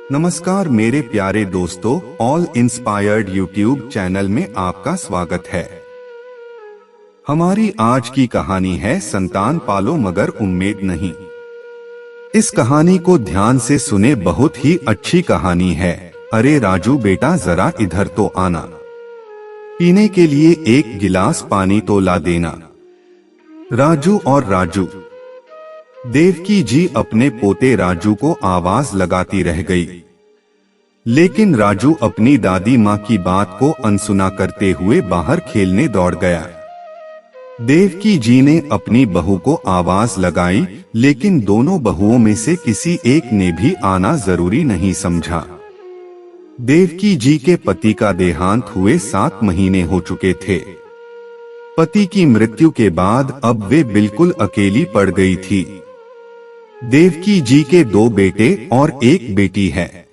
नमस्कार मेरे प्यारे दोस्तों, ऑल इंस्पायर्ड यूट्यूब चैनल में आपका स्वागत है। हमारी आज की कहानी है संतान पालो मगर उम्मीद नहीं। इस कहानी को ध्यान से सुने, बहुत ही अच्छी कहानी है। अरे राजू बेटा, जरा इधर तो आना, पीने के लिए एक गिलास पानी तो ला देना। राजू और राजू। देवकी जी अपने पोते राजू को आवाज लगाती रह गई, लेकिन राजू अपनी दादी माँ की बात को अनसुना करते हुए बाहर खेलने दौड़ गया। देवकी जी ने अपनी बहू को आवाज लगाई, लेकिन दोनों बहुओं में से किसी एक ने भी आना जरूरी नहीं समझा। देवकी जी के पति का देहांत हुए 7 महीने हो चुके थे। पति की मृत्यु के बाद अब वे बिल्कुल अकेली पड़ गई थी। देवकी जी के 2 बेटे और 1 बेटी है।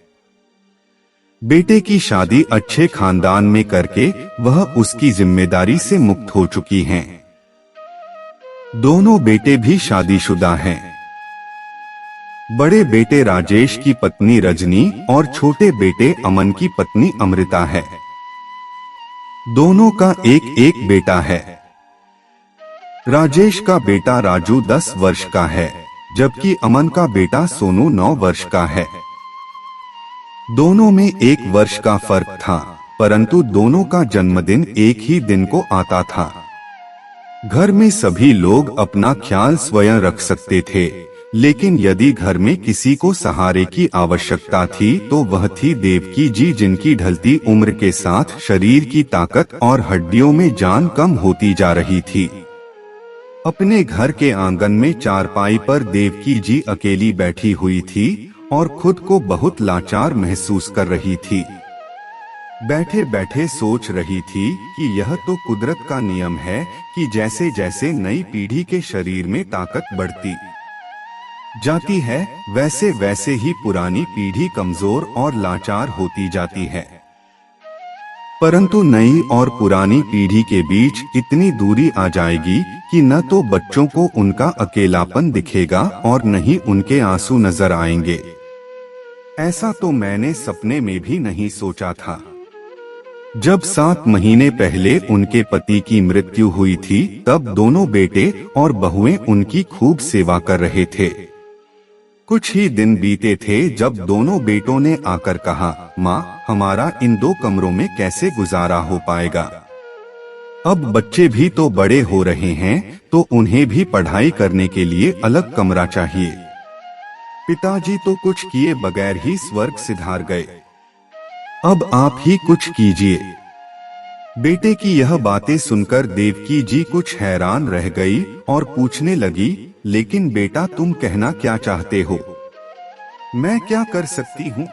बेटे की शादी अच्छे खानदान में करके वह उसकी जिम्मेदारी से मुक्त हो चुकी हैं। दोनों बेटे भी शादीशुदा हैं। बड़े बेटे राजेश की पत्नी रजनी और छोटे बेटे अमन की पत्नी अमृता है। दोनों का एक एक बेटा है। राजेश का बेटा राजू 10 वर्ष का है, जबकि अमन का बेटा सोनू 9 वर्ष का है। दोनों में 1 वर्ष का फर्क था, परंतु दोनों का जन्मदिन एक ही दिन को आता था। घर में सभी लोग अपना ख्याल स्वयं रख सकते थे, लेकिन यदि घर में किसी को सहारे की आवश्यकता थी तो वह थी देवकी जी, जिनकी ढलती उम्र के साथ शरीर की ताकत और हड्डियों में जान कम होती जा रही थी। अपने घर के आंगन में चारपाई पर देवकी जी अकेली बैठी हुई थी और खुद को बहुत लाचार महसूस कर रही थी। बैठे बैठे सोच रही थी कि यह तो कुदरत का नियम है कि जैसे जैसे नई पीढ़ी के शरीर में ताकत बढ़ती जाती है, वैसे वैसे ही पुरानी पीढ़ी कमजोर और लाचार होती जाती है। परंतु नई और पुरानी पीढ़ी के बीच इतनी दूरी आ जाएगी कि न तो बच्चों को उनका अकेलापन दिखेगा और न ही उनके आंसू नजर आएंगे। ऐसा तो मैंने सपने में भी नहीं सोचा था। जब 7 महीने पहले उनके पति की मृत्यु हुई थी, तब दोनों बेटे और बहुएं उनकी खूब सेवा कर रहे थे। कुछ ही दिन बीते थे जब दोनों बेटों ने आकर कहा, माँ, हमारा इन 2 कमरों में कैसे गुजारा हो पाएगा। अब बच्चे भी तो बड़े हो रहे हैं, तो उन्हें भी पढ़ाई करने के लिए अलग कमरा चाहिए। पिताजी तो कुछ किए बगैर ही स्वर्ग सिधार गए, अब आप ही कुछ कीजिए। बेटे की यह बातें सुनकर देवकी जी कुछ हैरान रह गई और पूछने लगी, लेकिन बेटा, तुम कहना क्या चाहते हो? मैं क्या कर सकती हूँ?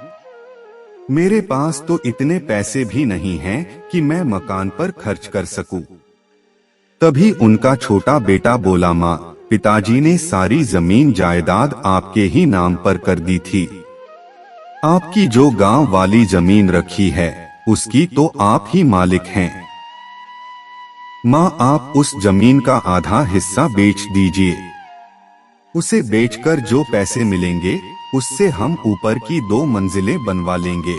मेरे पास तो इतने पैसे भी नहीं हैं कि मैं मकान पर खर्च कर सकूं। तभी उनका छोटा बेटा बोला, माँ, पिताजी ने सारी जमीन जायदाद आपके ही नाम पर कर दी थी। आपकी जो गांव वाली जमीन रखी है, उसकी तो आप ही मालिक हैं। माँ, आप उस जमीन का आधा हिस्सा बेच दीजिए। उसे बेचकर जो पैसे मिलेंगे, उससे हम ऊपर की 2 मंजिलें बनवा लेंगे।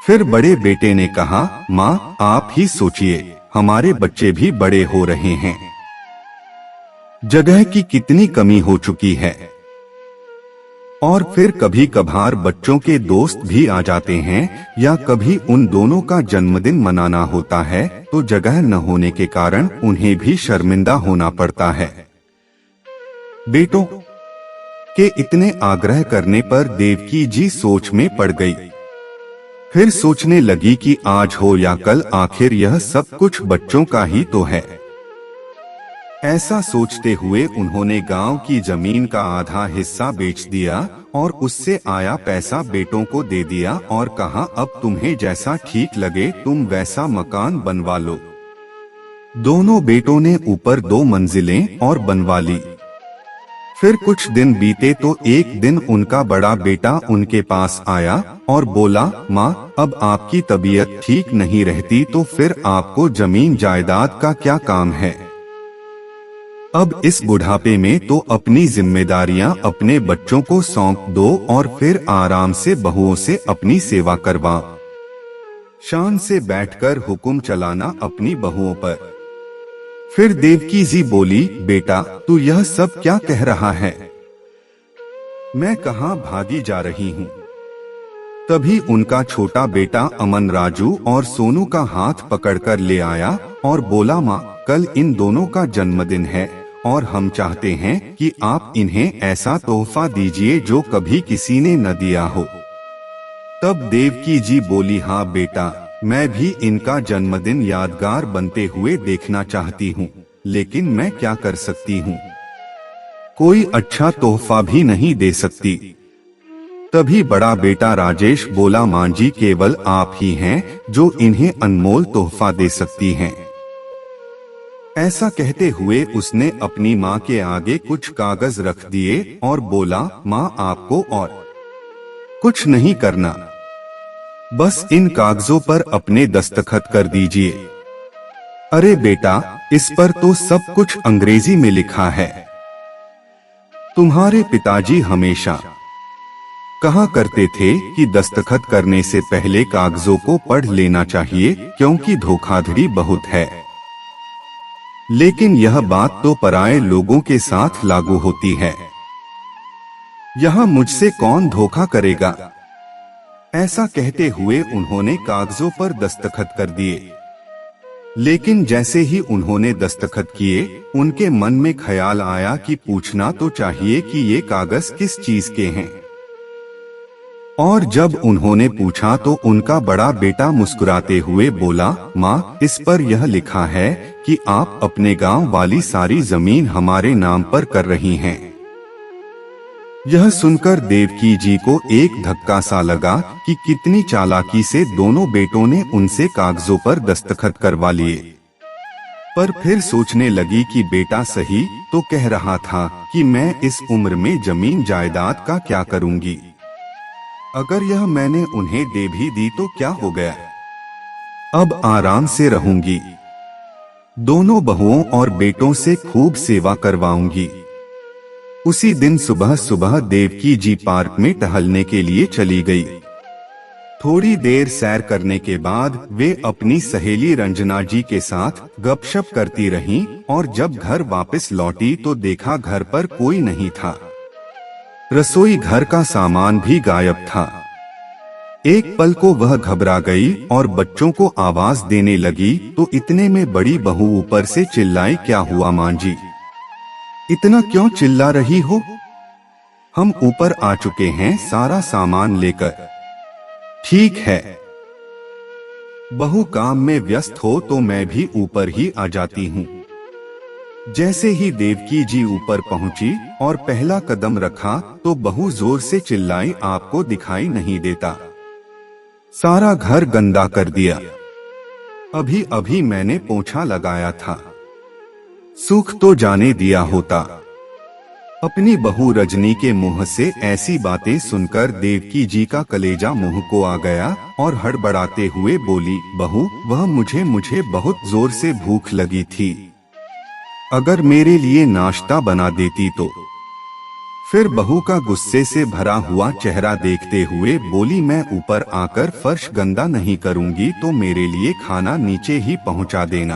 फिर बड़े बेटे ने कहा, माँ, आप ही सोचिए, हमारे बच्चे भी बड़े हो रहे हैं, जगह की कितनी कमी हो चुकी है। और फिर कभी कभार बच्चों के दोस्त भी आ जाते हैं, या कभी उन दोनों का जन्मदिन मनाना होता है, तो जगह न होने के कारण उन्हें भी शर्मिंदा होना पड़ता है। बेटों के इतने आग्रह करने पर देवकी जी सोच में पड़ गई। फिर सोचने लगी कि आज हो या कल, आखिर यह सब कुछ बच्चों का ही तो है। ऐसा सोचते हुए उन्होंने गांव की जमीन का आधा हिस्सा बेच दिया और उससे आया पैसा बेटों को दे दिया और कहा, अब तुम्हें जैसा ठीक लगे तुम वैसा मकान बनवा लो। दोनों बेटों ने ऊपर 2 मंजिलें और बनवा ली। फिर कुछ दिन बीते तो एक दिन उनका बड़ा बेटा उनके पास आया और बोला, माँ, अब आपकी तबीयत ठीक नहीं रहती तो फिर आपको जमीन जायदाद का क्या काम है? अब इस बुढ़ापे में तो अपनी जिम्मेदारियां अपने बच्चों को सौंप दो और फिर आराम से बहुओं से अपनी सेवा करवा। शान से बैठकर हुक्म चलाना अपनी बहुओं पर। फिर देवकी जी बोली, बेटा तू यह सब क्या कह रहा है? मैं कहाँ भागी जा रही हूँ। तभी उनका छोटा बेटा अमन राजू और सोनू का हाथ पकड़कर ले आया और बोला, माँ कल इन दोनों का जन्मदिन है और हम चाहते हैं कि आप इन्हें ऐसा तोहफा दीजिए जो कभी किसी ने न दिया हो। तब देवकी जी बोली, हाँ बेटा, मैं भी इनका जन्मदिन यादगार बनते हुए देखना चाहती हूँ, लेकिन मैं क्या कर सकती हूँ, कोई अच्छा तोहफा भी नहीं दे सकती। तभी बड़ा बेटा राजेश बोला, माँ जी केवल आप ही हैं जो इन्हें अनमोल तोहफा दे सकती हैं। ऐसा कहते हुए उसने अपनी माँ के आगे कुछ कागज रख दिए और बोला, माँ आपको और कुछ नहीं करना, बस इन कागजों पर अपने दस्तखत कर दीजिए। अरे बेटा, इस पर तो सब कुछ अंग्रेजी में लिखा है। तुम्हारे पिताजी हमेशा कहा करते थे कि दस्तखत करने से पहले कागजों को पढ़ लेना चाहिए, क्योंकि धोखाधड़ी बहुत है। लेकिन यह बात तो पराये लोगों के साथ लागू होती है। यहाँ मुझसे कौन धोखा करेगा? ऐसा कहते हुए उन्होंने कागजों पर दस्तखत कर दिए। लेकिन जैसे ही उन्होंने दस्तखत किए, उनके मन में ख्याल आया कि पूछना तो चाहिए कि ये कागज किस चीज के हैं। और जब उन्होंने पूछा तो उनका बड़ा बेटा मुस्कुराते हुए बोला, माँ इस पर यह लिखा है कि आप अपने गांव वाली सारी जमीन हमारे नाम पर कर रही हैं। यह सुनकर देवकी जी को एक धक्का सा लगा कि कितनी चालाकी से दोनों बेटों ने उनसे कागजों पर दस्तखत करवा लिए। पर फिर सोचने लगी कि बेटा सही तो कह रहा था कि मैं इस उम्र में जमीन जायदाद का क्या करूंगी। अगर यह मैंने उन्हें दे भी दी तो क्या हो गया, अब आराम से रहूंगी। दोनों बहुओं और बेटों से खूब सेवा करवाऊंगी। उसी दिन सुबह सुबह देवकी जी पार्क में टहलने के लिए चली गई। थोड़ी देर सैर करने के बाद वे अपनी सहेली रंजना जी के साथ गपशप करती रहीं और जब घर वापस लौटी तो देखा घर पर कोई नहीं था। रसोई घर का सामान भी गायब था। एक पल को वह घबरा गई और बच्चों को आवाज देने लगी तो इतने में बड़ी बहू ऊपर से चिल्लाई, क्या हुआ मां जी, इतना क्यों चिल्ला रही हो? हम ऊपर आ चुके हैं सारा सामान लेकर। ठीक है, बहू काम में व्यस्त हो तो मैं भी ऊपर ही आ जाती हूँ। जैसे ही देवकी जी ऊपर पहुंची और पहला कदम रखा तो बहू जोर से चिल्लाई, आपको दिखाई नहीं देता, सारा घर गंदा कर दिया। अभी अभी मैंने पोंछा लगाया था, सूख तो जाने दिया होता। अपनी बहू रजनी के मुंह से ऐसी बातें सुनकर देवकी जी का कलेजा मुंह को आ गया और हड़बड़ाते हुए बोली, बहू वह मुझे बहुत जोर से भूख लगी थी, अगर मेरे लिए नाश्ता बना देती तो। फिर बहू का गुस्से से भरा हुआ चेहरा देखते हुए बोली, मैं ऊपर आकर फर्श गंदा नहीं करूंगी तो मेरे लिए खाना नीचे ही पहुंचा देना।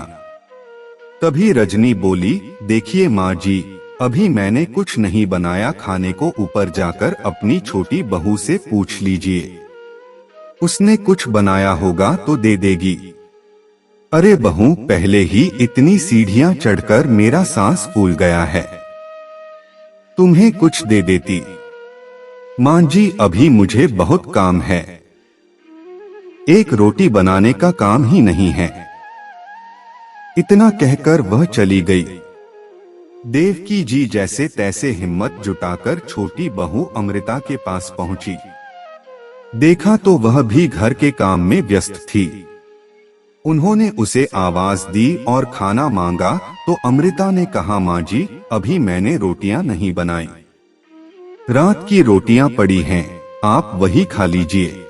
तभी रजनी बोली, देखिए माँ जी, अभी मैंने कुछ नहीं बनाया, खाने को ऊपर जाकर अपनी छोटी बहू से पूछ लीजिए, उसने कुछ बनाया होगा तो दे देगी। अरे बहू, पहले ही इतनी सीढ़ियां चढ़कर मेरा सांस फूल गया है, तुम्हें कुछ दे देती। मां जी अभी मुझे बहुत काम है, एक रोटी बनाने का काम ही नहीं है। इतना कहकर वह चली गई। देवकी जी जैसे तैसे हिम्मत जुटाकर छोटी बहू अमृता के पास पहुंची। देखा तो वह भी घर के काम में व्यस्त थी। उन्होंने उसे आवाज दी और खाना मांगा तो अमृता ने कहा, माँ जी अभी मैंने रोटियां नहीं बनाई, रात की रोटियां पड़ी हैं, आप वही खा लीजिए।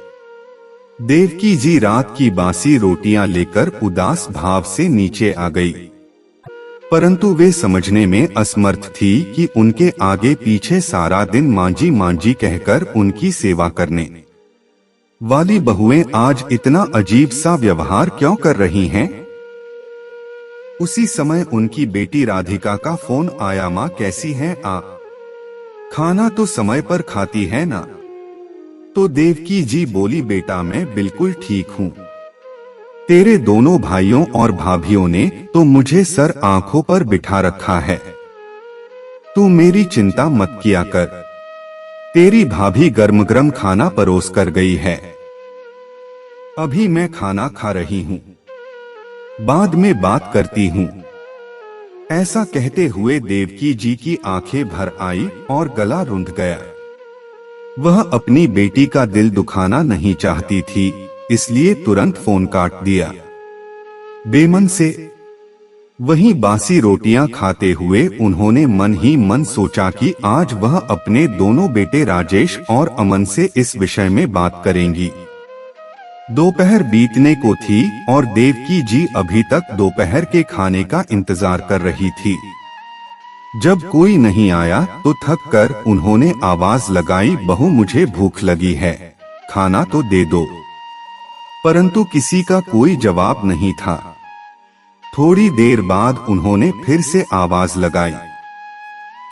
देवकी जी रात की बासी रोटियां लेकर उदास भाव से नीचे आ गई। परंतु वे समझने में असमर्थ थी कि उनके आगे पीछे सारा दिन मांझी मांझी कहकर उनकी सेवा करने वाली बहुएं आज इतना अजीब सा व्यवहार क्यों कर रही हैं? उसी समय उनकी बेटी राधिका का फोन आया। माँ कैसी हैं आप? खाना तो समय पर खाती है ना? तो देवकी जी बोली, बेटा मैं बिल्कुल ठीक हूँ। तेरे दोनों भाइयों और भाभियों ने तो मुझे सर आंखों पर बिठा रखा है। तू मेरी चिंता मत किया कर। तेरी भाभी गर्म गर्म खाना परोस कर गई है। अभी मैं खाना खा रही हूँ, बाद में बात करती हूँ। ऐसा कहते हुए देवकी जी की आंखें भर आई और गला रुंध गया। वह अपनी बेटी का दिल दुखाना नहीं चाहती थी, इसलिए तुरंत फोन काट दिया। बेमन से वहीं बासी रोटियां खाते हुए उन्होंने मन ही मन सोचा कि आज वह अपने दोनों बेटे राजेश और अमन से इस विषय में बात करेंगी। दोपहर बीतने को थी और देवकी जी अभी तक दोपहर के खाने का इंतजार कर रही थी। जब कोई नहीं आया तो थक कर उन्होंने आवाज लगाई, बहू मुझे भूख लगी है, खाना तो दे दो। परंतु किसी का कोई जवाब नहीं था। थोड़ी देर बाद उन्होंने फिर से आवाज लगाई।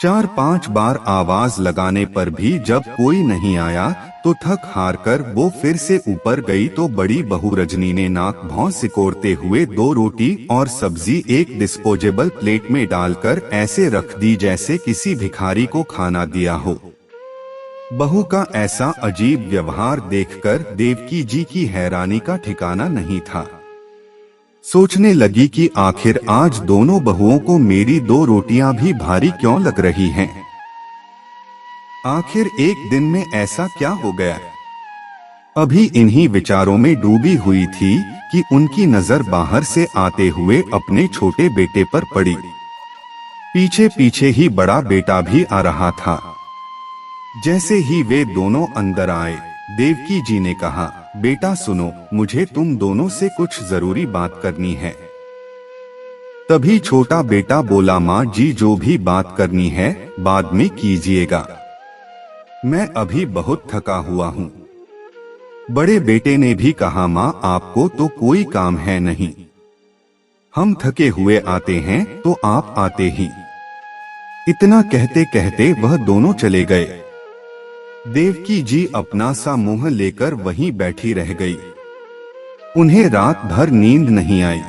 4-5 बार आवाज लगाने पर भी जब कोई नहीं आया तो थक हार कर वो फिर से ऊपर गई तो बड़ी बहू रजनी ने नाक भौं सिकोड़ते हुए 2 रोटी और सब्जी एक डिस्पोजेबल प्लेट में डालकर ऐसे रख दी जैसे किसी भिखारी को खाना दिया हो। बहू का ऐसा अजीब व्यवहार देखकर देवकी जी की हैरानी का ठिकाना नहीं था। सोचने लगी कि आखिर आज दोनों बहुओं को मेरी 2 रोटियां भी भारी क्यों लग रही हैं? आखिर एक दिन में ऐसा क्या हो गया? अभी इन्हीं विचारों में डूबी हुई थी कि उनकी नजर बाहर से आते हुए अपने छोटे बेटे पर पड़ी। पीछे पीछे ही बड़ा बेटा भी आ रहा था। जैसे ही वे दोनों अंदर आए, देवकी जी ने कहा, बेटा सुनो, मुझे तुम दोनों से कुछ जरूरी बात करनी है। तभी छोटा बेटा बोला, माँ जी जो भी बात करनी है बाद में कीजिएगा, मैं अभी बहुत थका हुआ हूँ। बड़े बेटे ने भी कहा, माँ आपको तो कोई काम है नहीं, हम थके हुए आते हैं तो आप आते ही। इतना कहते कहते वह दोनों चले गए। देवकी जी अपना सा मुंह लेकर वहीं बैठी रह गई। उन्हें रात भर नींद नहीं आई।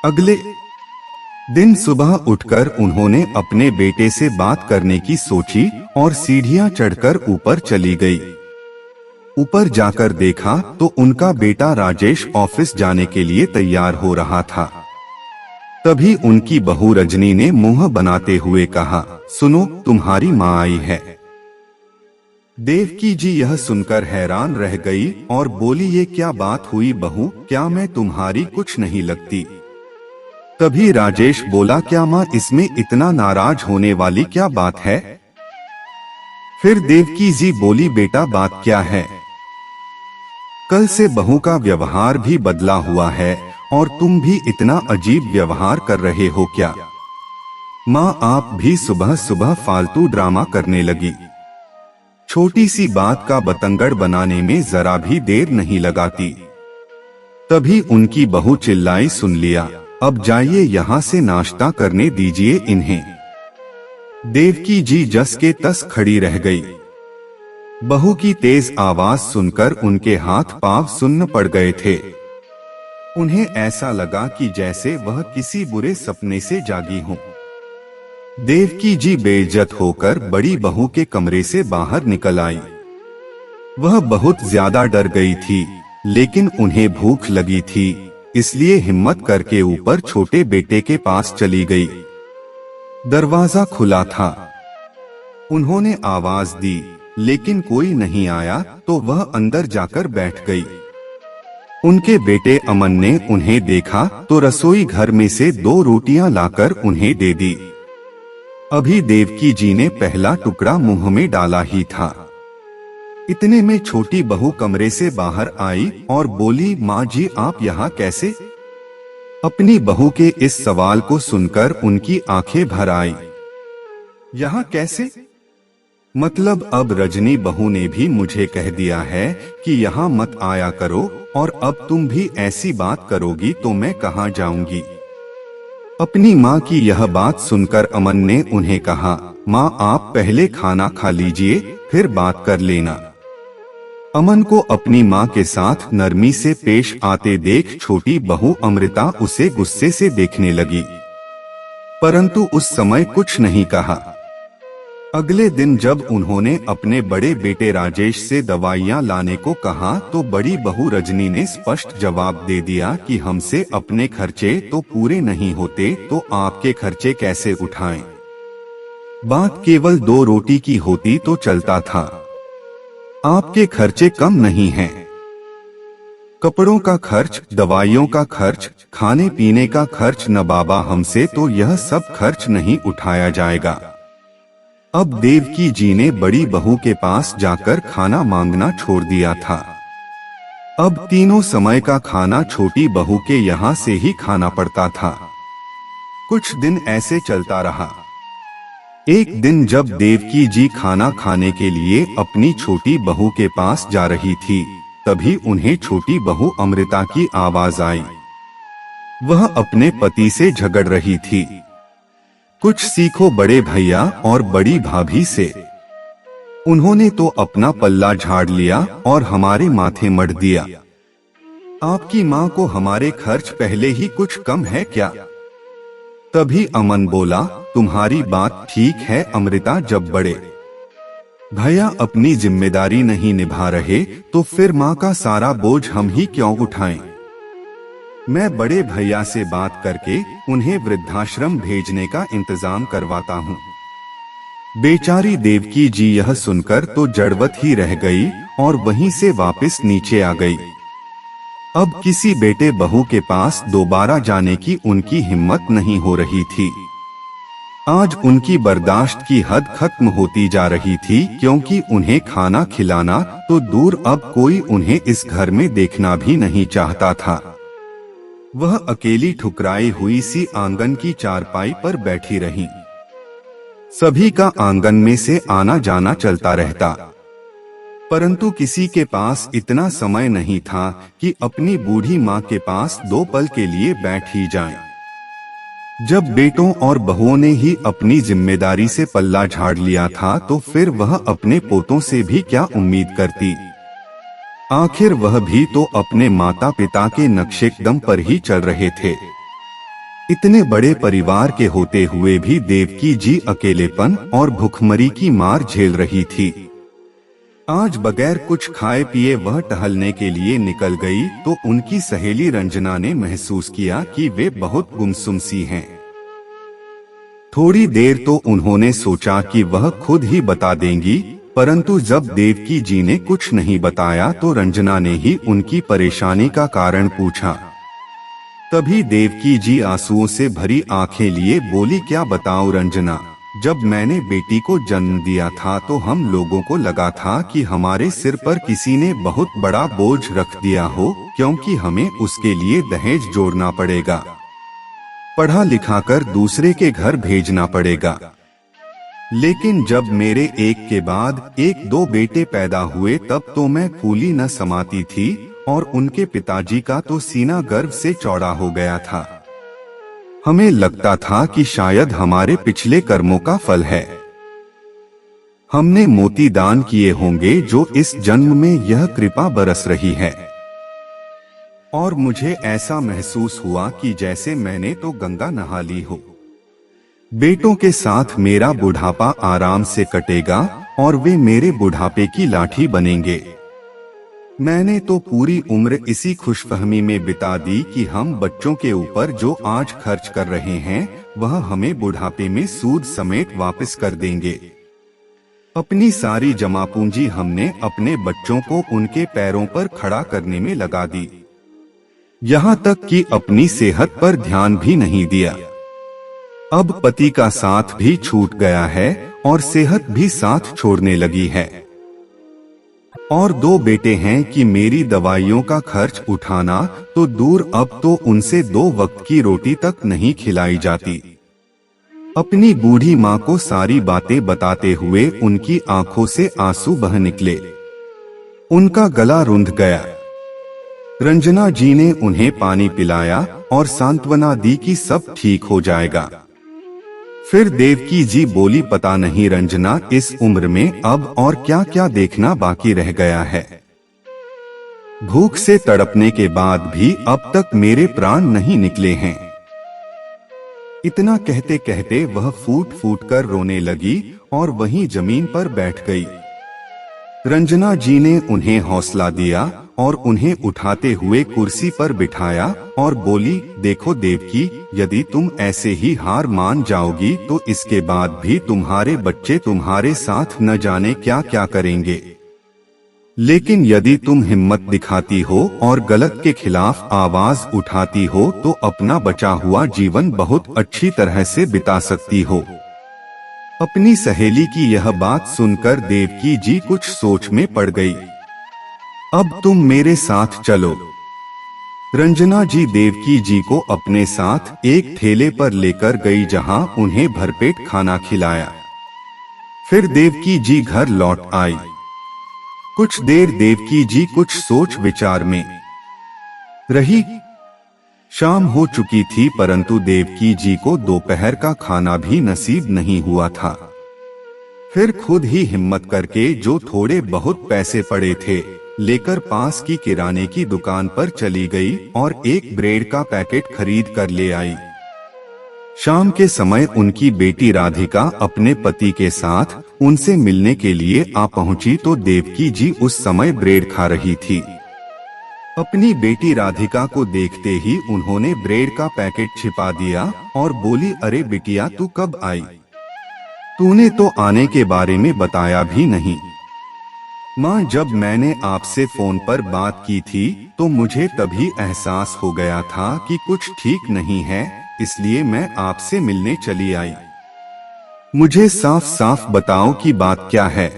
अगले दिन सुबह उठकर उन्होंने अपने बेटे से बात करने की सोची और सीढ़ियां चढ़कर ऊपर चली गई। ऊपर जाकर देखा तो उनका बेटा राजेश ऑफिस जाने के लिए तैयार हो रहा था। तभी उनकी बहू रजनी ने मुंह बनाते हुए कहा, सुनो तुम्हारी माँ आई है। देवकी जी यह सुनकर हैरान रह गई और बोली, ये क्या बात हुई बहू, क्या मैं तुम्हारी कुछ नहीं लगती? तभी राजेश बोला, क्या माँ इसमें इतना नाराज होने वाली क्या बात है? फिर देवकी जी बोली, बेटा बात क्या है? कल से बहू का व्यवहार भी बदला हुआ है और तुम भी इतना अजीब व्यवहार कर रहे हो क्या? माँ आप भी सुबह सुबह फालतू ड्रामा करने लगी। छोटी सी बात का बतंगड़ बनाने में जरा भी देर नहीं लगाती। तभी उनकी बहू चिल्लाई, सुन लिया, अब जाइए यहाँ से नाश्ता करने दीजिए इन्हें। देवकी जी जस के तस खड़ी रह गई। बहू की तेज आवाज सुनकर उनके हाथ पांव सुन्न पड़ गए थे। उन्हें ऐसा लगा कि जैसे वह किसी बुरे सपने से जागी हों। देवकी जी बेइज्जत होकर बड़ी बहू के कमरे से बाहर निकल आई। वह बहुत ज्यादा डर गई थी, लेकिन उन्हें भूख लगी थी, इसलिए हिम्मत करके ऊपर छोटे बेटे के पास चली गई। दरवाजा खुला था। उन्होंने आवाज दी, लेकिन कोई नहीं आया तो वह अंदर जाकर बैठ गई। उनके बेटे अमन ने उन्हें देखा तो रसोई घर में से 2 रोटियां लाकर उन्हें दे दी। अभी देवकी जी ने पहला टुकड़ा मुंह में डाला ही था। इतने में छोटी बहू कमरे से बाहर आई और बोली, माँ जी आप यहाँ कैसे? अपनी बहू के इस सवाल को सुनकर उनकी आंखें भर आई। यहाँ कैसे? मतलब अब रजनी बहू ने भी मुझे कह दिया है कि यहाँ मत आया करो, और अब तुम भी ऐसी बात करोगी तो मैं कहाँ जाऊंगी। अपनी माँ की यह बात सुनकर अमन ने उन्हें कहा, माँ आप पहले खाना खा लीजिए, फिर बात कर लेना। अमन को अपनी माँ के साथ नरमी से पेश आते देख छोटी बहू अमृता उसे गुस्से से देखने लगी, परंतु उस समय कुछ नहीं कहा। अगले दिन जब उन्होंने अपने बड़े बेटे राजेश से दवाइयाँ लाने को कहा तो बड़ी बहू रजनी ने स्पष्ट जवाब दे दिया कि हमसे अपने खर्चे तो पूरे नहीं होते तो आपके खर्चे कैसे उठाएं? बात केवल 2 रोटी की होती तो चलता था, आपके खर्चे कम नहीं हैं। कपड़ों का खर्च, दवाइयों का खर्च, खाने पीने का खर्च न बाबा, हमसे तो यह सब खर्च नहीं उठाया जाएगा। अब देवकी जी ने बड़ी बहू के पास जाकर खाना मांगना छोड़ दिया था। अब तीनों समय का खाना छोटी बहू के यहाँ से ही खाना पड़ता था। कुछ दिन ऐसे चलता रहा। एक दिन जब देवकी जी खाना खाने के लिए अपनी छोटी बहू के पास जा रही थी, तभी उन्हें छोटी बहू अमृता की आवाज आई। वह अपने पति से झगड़ रही थी। कुछ सीखो बड़े भैया और बड़ी भाभी से। उन्होंने तो अपना पल्ला झाड़ लिया और हमारे माथे मढ़ दिया। आपकी माँ को हमारे खर्च पहले ही कुछ कम है क्या? तभी अमन बोला, तुम्हारी बात ठीक है अमृता, जब बड़े भैया अपनी जिम्मेदारी नहीं निभा रहे तो फिर माँ का सारा बोझ हम ही क्यों उठाएं? मैं बड़े भैया से बात करके उन्हें वृद्धाश्रम भेजने का इंतजाम करवाता हूँ। बेचारी देवकी जी यह सुनकर तो जड़वत ही रह गई और वहीं से वापस नीचे आ गई। अब किसी बेटे बहू के पास दोबारा जाने की उनकी हिम्मत नहीं हो रही थी। आज उनकी बर्दाश्त की हद खत्म होती जा रही थी, क्योंकि उन्हें खाना खिलाना तो दूर, अब कोई उन्हें इस घर में देखना भी नहीं चाहता था। वह अकेली ठुकराई हुई सी आंगन की चारपाई पर बैठी रही। सभी का आंगन में से आना जाना चलता रहता, परंतु किसी के पास इतना समय नहीं था कि अपनी बूढ़ी माँ के पास 2 पल के लिए बैठ ही जाएं। जब बेटों और बहुओं ने ही अपनी जिम्मेदारी से पल्ला झाड़ लिया था तो फिर वह अपने पोतों से भी क्या उम्मीद करती। आखिर वह भी तो अपने माता पिता के नक्शे कदम पर ही चल रहे थे। इतने बड़े परिवार के होते हुए भी देवकी जी अकेलेपन और भूखमरी की मार झेल रही थी। आज बगैर कुछ खाए पिए वह टहलने के लिए निकल गई तो उनकी सहेली रंजना ने महसूस किया कि वे बहुत गुमसुम सी हैं। थोड़ी देर तो उन्होंने सोचा कि वह खुद ही बता देंगी, परंतु जब देवकी जी ने कुछ नहीं बताया तो रंजना ने ही उनकी परेशानी का कारण पूछा। तभी देवकी जी आंसुओं से भरी आंखें लिए बोली, क्या बताऊं रंजना, जब मैंने बेटी को जन्म दिया था तो हम लोगों को लगा था कि हमारे सिर पर किसी ने बहुत बड़ा बोझ रख दिया हो, क्योंकि हमें उसके लिए दहेज जोड़ना पड़ेगा, पढ़ा लिखा कर दूसरे के घर भेजना पड़ेगा। लेकिन जब मेरे एक के बाद एक 2 बेटे पैदा हुए तब तो मैं फूली न समाती थी और उनके पिताजी का तो सीना गर्व से चौड़ा हो गया था। हमें लगता था कि शायद हमारे पिछले कर्मों का फल है। हमने मोती दान किए होंगे जो इस जन्म में यह कृपा बरस रही है। और मुझे ऐसा महसूस हुआ कि जैसे मैंने तो गंगा नहा ली हो। बेटों के साथ मेरा बुढ़ापा आराम से कटेगा और वे मेरे बुढ़ापे की लाठी बनेंगे। मैंने तो पूरी उम्र इसी खुशफहमी में बिता दी कि हम बच्चों के ऊपर जो आज खर्च कर रहे हैं वह हमें बुढ़ापे में सूद समेत वापस कर देंगे। अपनी सारी जमा पूंजी हमने अपने बच्चों को उनके पैरों पर खड़ा करने में लगा दी, यहाँ तक कि अपनी सेहत पर ध्यान भी नहीं दिया। अब पति का साथ भी छूट गया है और सेहत भी साथ छोड़ने लगी है। और 2 बेटे हैं कि मेरी दवाइयों का खर्च उठाना तो दूर, अब तो उनसे 2 वक्त की रोटी तक नहीं खिलाई जाती। अपनी बूढ़ी माँ को सारी बातें बताते हुए उनकी आंखों से आंसू बह निकले। उनका गला रुंध गया। रंजना जी ने उन्हें पानी पिलाया और सांत्वना दी कि सब ठीक हो जाएगा। फिर देवकी जी बोली, पता नहीं रंजना, इस उम्र में अब और क्या क्या देखना बाकी रह गया है। भूख से तड़पने के बाद भी अब तक मेरे प्राण नहीं निकले हैं। इतना कहते कहते वह फूट फूट कर रोने लगी और वहीं जमीन पर बैठ गई। रंजना जी ने उन्हें हौसला दिया और उन्हें उठाते हुए कुर्सी पर बिठाया और बोली, देखो देवकी, यदि तुम ऐसे ही हार मान जाओगी तो इसके बाद भी तुम्हारे बच्चे तुम्हारे साथ न जाने क्या क्या करेंगे। लेकिन यदि तुम हिम्मत दिखाती हो और गलत के खिलाफ आवाज उठाती हो तो अपना बचा हुआ जीवन बहुत अच्छी तरह से बिता सकती हो। अपनी सहेली की यह बात सुनकर देवकी जी कुछ सोच में पड़ गई। अब तुम मेरे साथ चलो। रंजना जी देवकी जी को अपने साथ एक ठेले पर लेकर गई जहां उन्हें भरपेट खाना खिलाया। फिर देवकी जी घर लौट आई। कुछ देर देवकी जी कुछ सोच विचार में रही। शाम हो चुकी थी परंतु देवकी जी को दोपहर का खाना भी नसीब नहीं हुआ था। फिर खुद ही हिम्मत करके जो थोड़े बहुत पैसे पड़े थे लेकर पास की किराने की दुकान पर चली गई और एक ब्रेड का पैकेट खरीद कर ले आई। शाम के समय उनकी बेटी राधिका अपने पति के साथ उनसे मिलने के लिए आ पहुंची तो देवकी जी उस समय ब्रेड खा रही थी। अपनी बेटी राधिका को देखते ही उन्होंने ब्रेड का पैकेट छिपा दिया और बोली, अरे बिटिया, तू कब आई? तूने तो आने के बारे में बताया भी नहीं। माँ, जब मैंने आपसे फोन पर बात की थी तो मुझे तभी एहसास हो गया था कि कुछ ठीक नहीं है, इसलिए मैं आपसे मिलने चली आई। मुझे साफ साफ बताओ कि बात क्या है।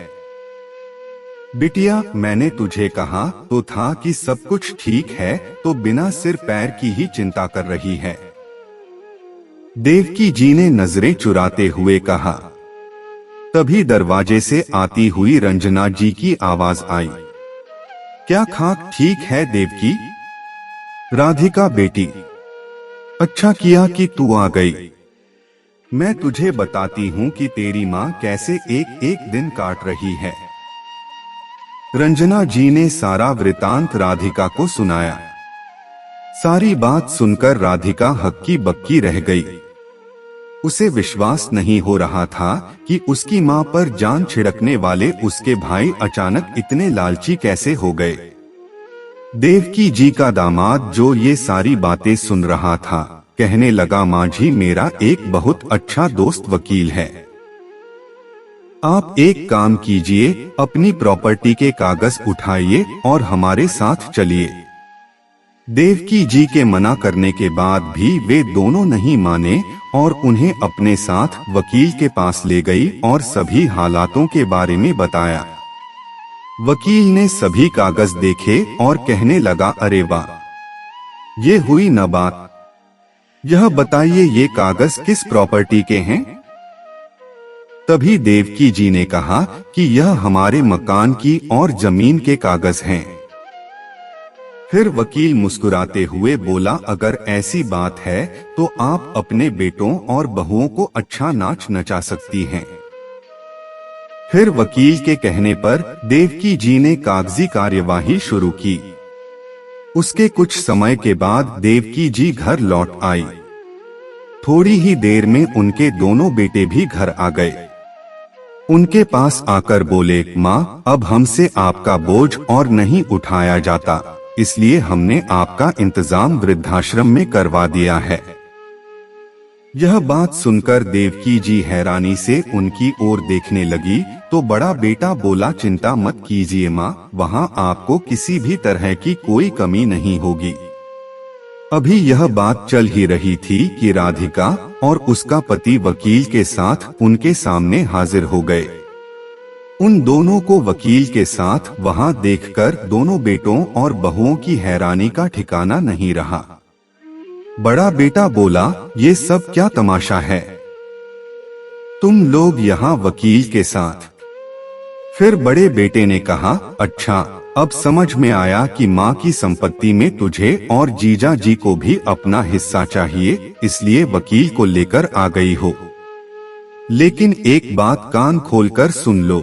बिटिया, मैंने तुझे कहा तो था कि सब कुछ ठीक है, तो बिना सिर पैर की ही चिंता कर रही है। देवकी जी ने नजरें चुराते हुए कहा। तभी दरवाजे से आती हुई रंजना जी की आवाज आई। क्या खाक ठीक है देवकी? राधिका बेटी, अच्छा किया कि तू आ गई। मैं तुझे बताती हूँ कि तेरी माँ कैसे एक एक दिन काट रही है। रंजना जी ने सारा वृतांत राधिका को सुनाया। सारी बात सुनकर राधिका हक्की बक्की रह गई। उसे विश्वास नहीं हो रहा था कि उसकी मां पर जान छिड़कने वाले उसके भाई अचानक इतने लालची कैसे हो गए। देवकी जी का दामाद जो ये सारी बातें सुन रहा था कहने लगा, माँ जी, मेरा एक बहुत अच्छा दोस्त वकील है। आप एक काम कीजिए, अपनी प्रॉपर्टी के कागज उठाइए और हमारे साथ चलिए। देवकी जी के मना करने के बाद भी वे दोनों नहीं माने और उन्हें अपने साथ वकील के पास ले गई और सभी हालातों के बारे में बताया। वकील ने सभी कागज देखे और कहने लगा, अरे वाह, ये हुई न बात। यह बताइए, ये कागज किस प्रॉपर्टी के हैं? तभी देवकी जी ने कहा कि यह हमारे मकान की और जमीन के कागज हैं। फिर वकील मुस्कुराते हुए बोला, अगर ऐसी बात है तो आप अपने बेटों और बहुओं को अच्छा नाच नचा सकती हैं। फिर वकील के कहने पर देवकी जी ने कागजी कार्यवाही शुरू की। उसके कुछ समय के बाद देवकी जी घर लौट आई। थोड़ी ही देर में उनके दोनों बेटे भी घर आ गए। उनके पास आकर बोले, माँ, अब हमसे आपका बोझ और नहीं उठाया जाता, इसलिए हमने आपका इंतजाम वृद्धाश्रम में करवा दिया है। यह बात सुनकर देवकी जी हैरानी से उनकी ओर देखने लगी तो बड़ा बेटा बोला, चिंता मत कीजिए माँ, वहाँ आपको किसी भी तरह की कोई कमी नहीं होगी। अभी यह बात चल ही रही थी कि राधिका और उसका पति वकील के साथ उनके सामने हाजिर हो गए। उन दोनों को वकील के साथ वहां देखकर दोनों बेटों और बहुओं की हैरानी का ठिकाना नहीं रहा। बड़ा बेटा बोला, ये सब क्या तमाशा है? तुम लोग यहाँ वकील के साथ? फिर बड़े बेटे ने कहा, अच्छा, अब समझ में आया कि माँ की संपत्ति में तुझे और जीजा जी को भी अपना हिस्सा चाहिए, इसलिए वकील को लेकर आ गई हो। लेकिन एक बात कान खोलकर सुन लो,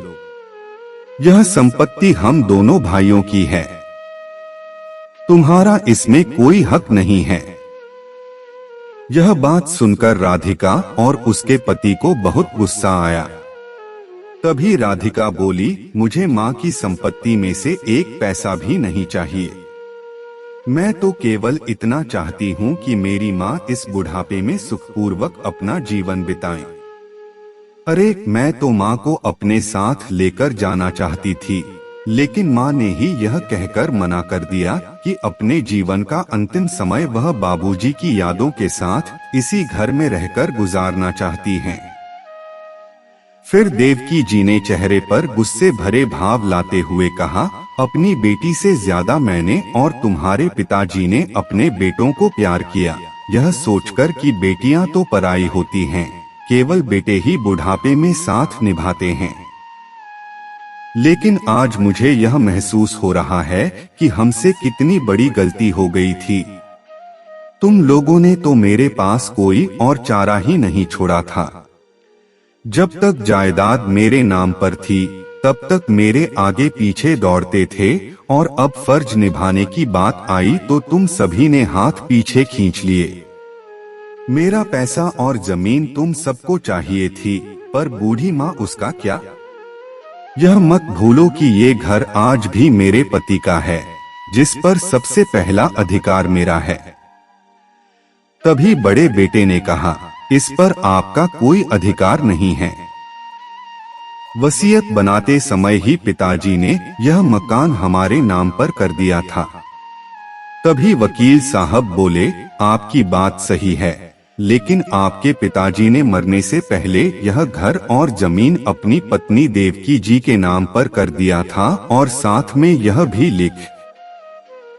यह संपत्ति हम दोनों भाइयों की है, तुम्हारा इसमें कोई हक नहीं है। यह बात सुनकर राधिका और उसके पति को बहुत गुस्सा आया। तभी राधिका बोली, मुझे माँ की संपत्ति में से एक पैसा भी नहीं चाहिए। मैं तो केवल इतना चाहती हूँ कि मेरी माँ इस बुढ़ापे में सुखपूर्वक अपना जीवन बिताए। अरे, मैं तो माँ को अपने साथ लेकर जाना चाहती थी, लेकिन माँ ने ही यह कहकर मना कर दिया कि अपने जीवन का अंतिम समय वह बाबूजी की यादों के साथ इसी घर में रहकर गुजारना चाहती हैं। फिर देवकी जी ने चेहरे पर गुस्से भरे भाव लाते हुए कहा, अपनी बेटी से ज्यादा मैंने और तुम्हारे पिताजी ने अपने बेटों को प्यार किया, यह सोचकर कि बेटियां तो पराई होती हैं, केवल बेटे ही बुढ़ापे में साथ निभाते हैं। लेकिन आज मुझे यह महसूस हो रहा है कि हमसे कितनी बड़ी गलती हो गई थी। तुम लोगों ने तो मेरे पास कोई और चारा ही नहीं छोड़ा था। जब तक जायदाद मेरे नाम पर थी, तब तक मेरे आगे पीछे दौड़ते थे, और अब फर्ज निभाने की बात आई तो तुम सभी ने हाथ पीछे खींच लिए। मेरा पैसा और जमीन तुम सबको चाहिए थी, पर बूढ़ी माँ उसका क्या? यह मत भूलो कि ये घर आज भी मेरे पति का है, जिस पर सबसे पहला अधिकार मेरा है। तभी बड़े बेटे ने कहा, इस पर आपका कोई अधिकार नहीं है। वसीयत बनाते समय ही पिताजी ने यह मकान हमारे नाम पर कर दिया था। तभी वकील साहब बोले, आपकी बात सही है, लेकिन आपके पिताजी ने मरने से पहले यह घर और जमीन अपनी पत्नी देवकी जी के नाम पर कर दिया था, और साथ में यह भी लिख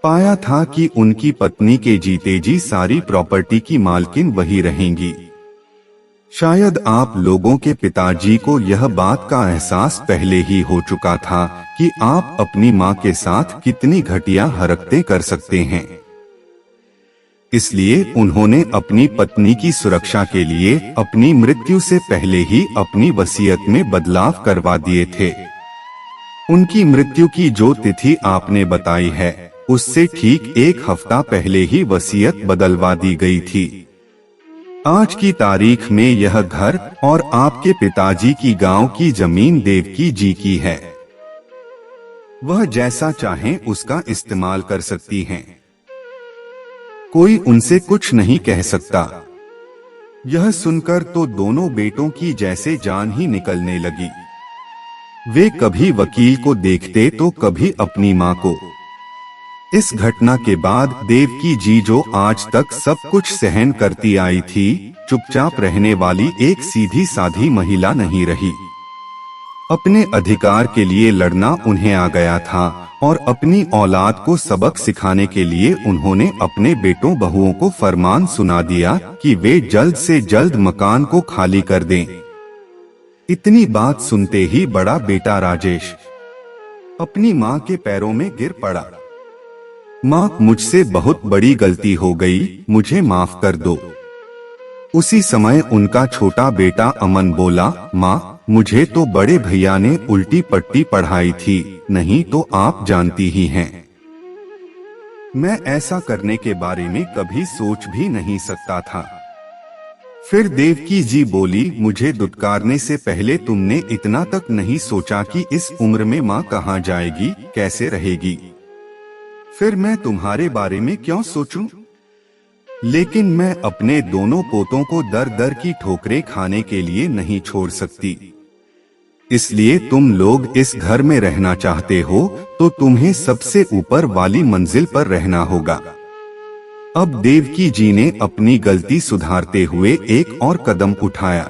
पाया था कि उनकी पत्नी के जीते जी सारी प्रॉपर्टी की मालकिन वही रहेंगी। शायद आप लोगों के पिताजी को यह बात का एहसास पहले ही हो चुका था कि आप अपनी माँ के साथ कितनी घटिया हरकतें कर सकते हैं। इसलिए उन्होंने अपनी पत्नी की सुरक्षा के लिए अपनी मृत्यु से पहले ही अपनी वसीयत में बदलाव करवा दिए थे। उनकी मृत्यु की जो तिथि आपने बताई है, उससे ठीक एक हफ्ता पहले ही वसीयत बदलवा दी गई थी। आज की तारीख में यह घर और आपके पिताजी की गांव की जमीन देवकी जी की है। वह जैसा चाहें उसका इस्तेमाल कर सकती हैं। कोई उनसे कुछ नहीं कह सकता। यह सुनकर तो दोनों बेटों की जैसे जान ही निकलने लगी। वे कभी वकील को देखते तो कभी अपनी माँ को। इस घटना के बाद देवकी जी, जो आज तक सब कुछ सहन करती आई थी, चुपचाप रहने वाली एक सीधी साधी महिला नहीं रही। अपने अधिकार के लिए लड़ना उन्हें आ गया था, और अपनी औलाद को सबक सिखाने के लिए उन्होंने अपने बेटों बहुओं को फरमान सुना दिया कि वे जल्द से जल्द मकान को खाली कर दें। इतनी बात सुनते ही बड़ा बेटा राजेश अपनी माँ के पैरों में गिर पड़ा। माँ, मुझसे बहुत बड़ी गलती हो गई, मुझे माफ कर दो। उसी समय उनका छोटा बेटा अमन बोला, माँ, मुझे तो बड़े भैया ने उल्टी पट्टी पढ़ाई थी, नहीं तो आप जानती ही हैं। मैं ऐसा करने के बारे में कभी सोच भी नहीं सकता था। फिर देवकी जी बोली, मुझे दुत्कारने से पहले तुमने इतना तक नहीं सोचा कि इस उम्र में माँ कहाँ जाएगी, कैसे रहेगी। फिर मैं तुम्हारे बारे में क्यों सोचूं? लेकिन मैं अपने दोनों पोतों को दर दर की ठोकरें खाने के लिए नहीं छोड़ सकती। इसलिए तुम लोग इस घर में रहना चाहते हो तो तुम्हें सबसे ऊपर वाली मंजिल पर रहना होगा। अब देवकी जी ने अपनी गलती सुधारते हुए एक और कदम उठाया।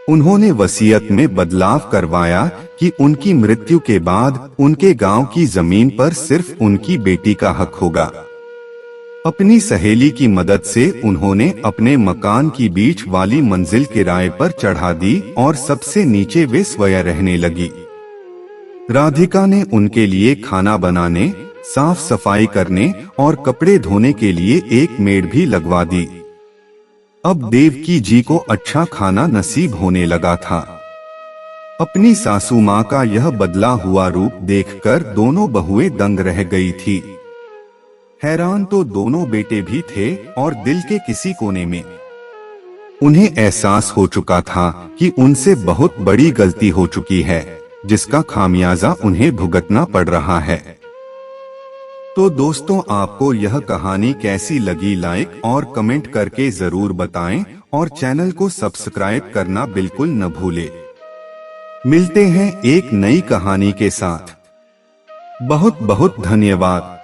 उन्होंने वसीयत में बदलाव करवाया कि उनकी मृत्यु के बाद उनके गांव की जमीन पर सिर्फ उनकी बेटी का हक होगा। अपनी सहेली की मदद से उन्होंने अपने मकान की बीच वाली मंजिल किराए पर चढ़ा दी और सबसे नीचे वे स्वयं रहने लगी। राधिका ने उनके लिए खाना बनाने, साफ सफाई करने और कपड़े धोने के लिए एक मेड भी लगवा दी। अब देवकी जी को अच्छा खाना नसीब होने लगा था। अपनी सासू माँ का यह बदला हुआ रूप देखकर दोनों बहुएं दंग रह गई थी। हैरान तो दोनों बेटे भी थे और दिल के किसी कोने में उन्हें एहसास हो चुका था कि उनसे बहुत बड़ी गलती हो चुकी है, जिसका खामियाजा उन्हें भुगतना पड़ रहा है। तो दोस्तों, आपको यह कहानी कैसी लगी लाइक और कमेंट करके जरूर बताएं और चैनल को सब्सक्राइब करना बिल्कुल न भूलें। मिलते हैं एक नई कहानी के साथ। बहुत बहुत धन्यवाद।